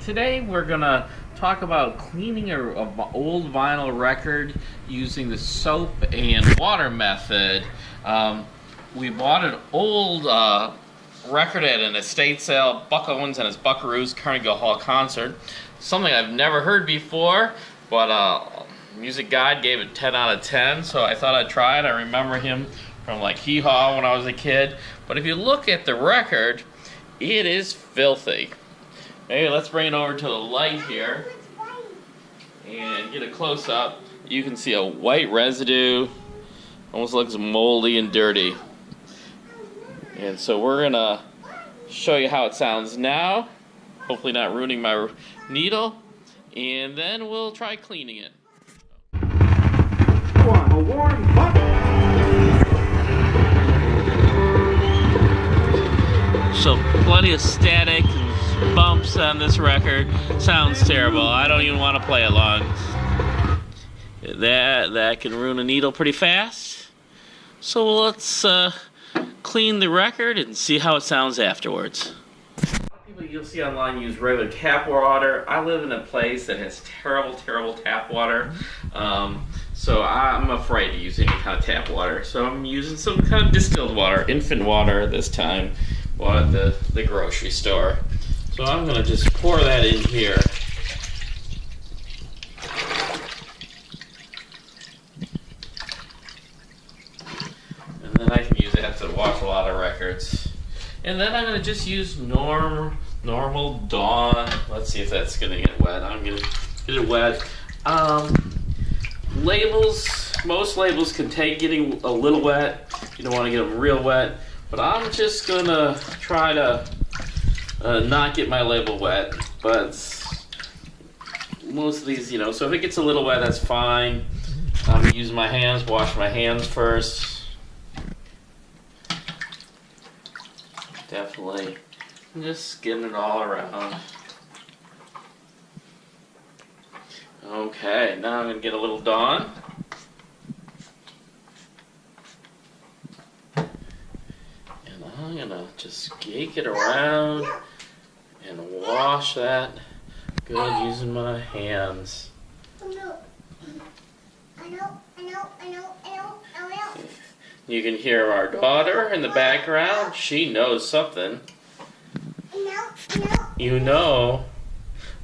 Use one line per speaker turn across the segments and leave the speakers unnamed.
Today we're gonna talk about cleaning an old vinyl record using the soap and water method. We bought an old record at an estate sale, Buck Owens and his Buckaroos Carnegie Hall concert. Something I've never heard before, but Music Guide gave it 10 out of 10, so I thought I'd try it. I remember him from like Hee Haw when I was a kid. But if you look at the record, it is filthy. Hey, let's bring it over to the light here and get a close-up. You can see a white residue, almost looks moldy and dirty. And so we're gonna show you how it sounds now, hopefully not ruining my needle, and then we'll try cleaning it.
A warm bucket.
So plenty of static and bumps on this record. Sounds terrible. I don't even want to play along. That can ruin a needle pretty fast. So let's clean the record and see how it sounds afterwards. A lot of people you'll see online use regular tap water. I live in a place that has terrible tap water. So I'm afraid to use any kind of tap water. So I'm using some kind of distilled water, infant water this time. Bought at the grocery store. So I'm going to just pour that in here. And then I can use that to wash a lot of records. And then I'm going to just use normal Dawn. Let's see if that's going to get wet. I'm going to get it wet. Labels, most labels can take getting a little wet. You don't want to get them real wet. But I'm just gonna try to not get my label wet. But most of these, so if it gets a little wet, that's fine. I'm gonna use my hands, wash my hands first. Definitely. And just getting it all around. Okay, now I'm gonna get a little Dawn. I'm gonna just gake it around and wash that good using my hands. You can hear our daughter in the background. She knows something. You know?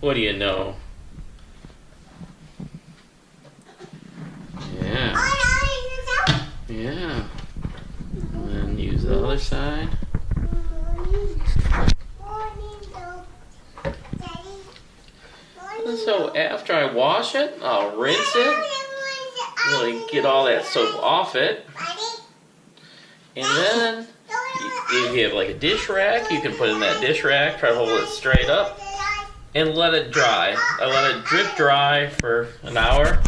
What do you know? Yeah. Yeah. And then use the other side. And so after I wash it, I'll rinse it. Really get all that soap off it. And then, if you have like a dish rack, you can put it in that dish rack, try to hold it straight up, and let it dry. I let it drip dry for an hour.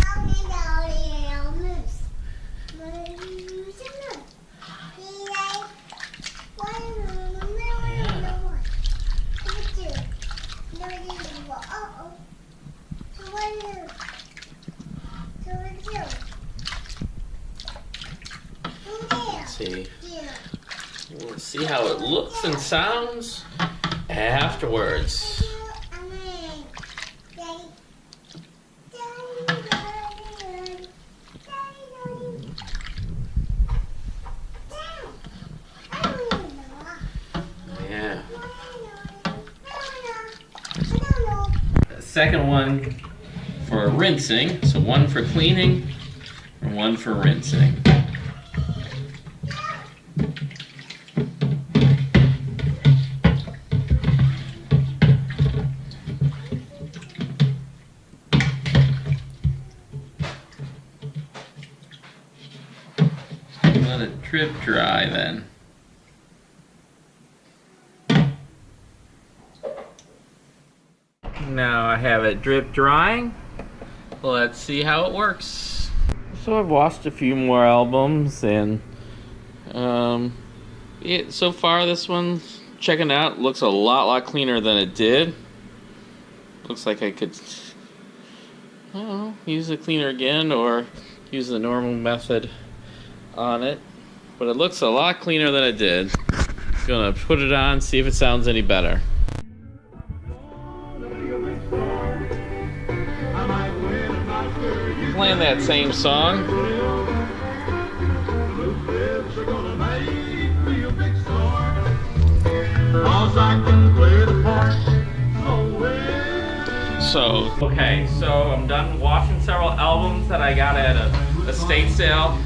Let's see. We'll see how it looks and sounds afterwards. Yeah. Second one for rinsing, so one for cleaning and one for rinsing. Let it drip dry then. Now I have it drip drying. Let's see how it works. So I've watched a few more albums and so far this one, checking out, looks a lot cleaner than it did. Looks like I could, I don't know, use the cleaner again or use the normal method on it. But it looks a lot cleaner than it did. Gonna put it on, see if it sounds any better. playing that same song. So, okay, so I'm done watching several albums that I got at a estate sale.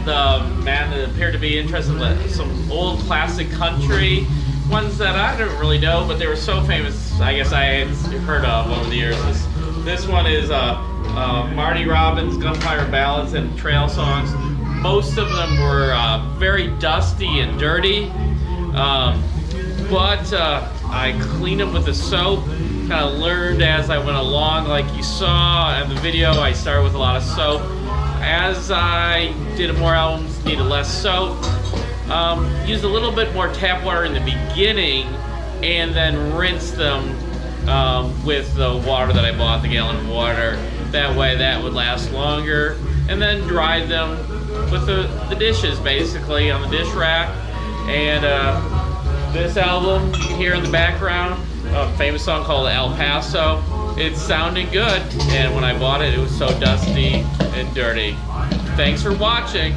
The man that appeared to be interested in some old classic country, ones that I didn't really know, but they were so famous, I guess I had heard of over the years. This one is Marty Robbins, Gunfire Ballads and Trail Songs. Most of them were very dusty and dirty, but I cleaned them with the soap. Kind of learned as I went along, like you saw in the video. I started with a lot of soap. As I did more albums, needed less soap. Used a little bit more tap water in the beginning, and then rinsed them with the water that I bought, the gallon of water. That way that would last longer. And then dried them with the dishes, basically, on the dish rack. And this album, you can hear in the background, a famous song called El Paso. It sounded good, and when I bought it, it was so dusty and dirty. Thanks for watching.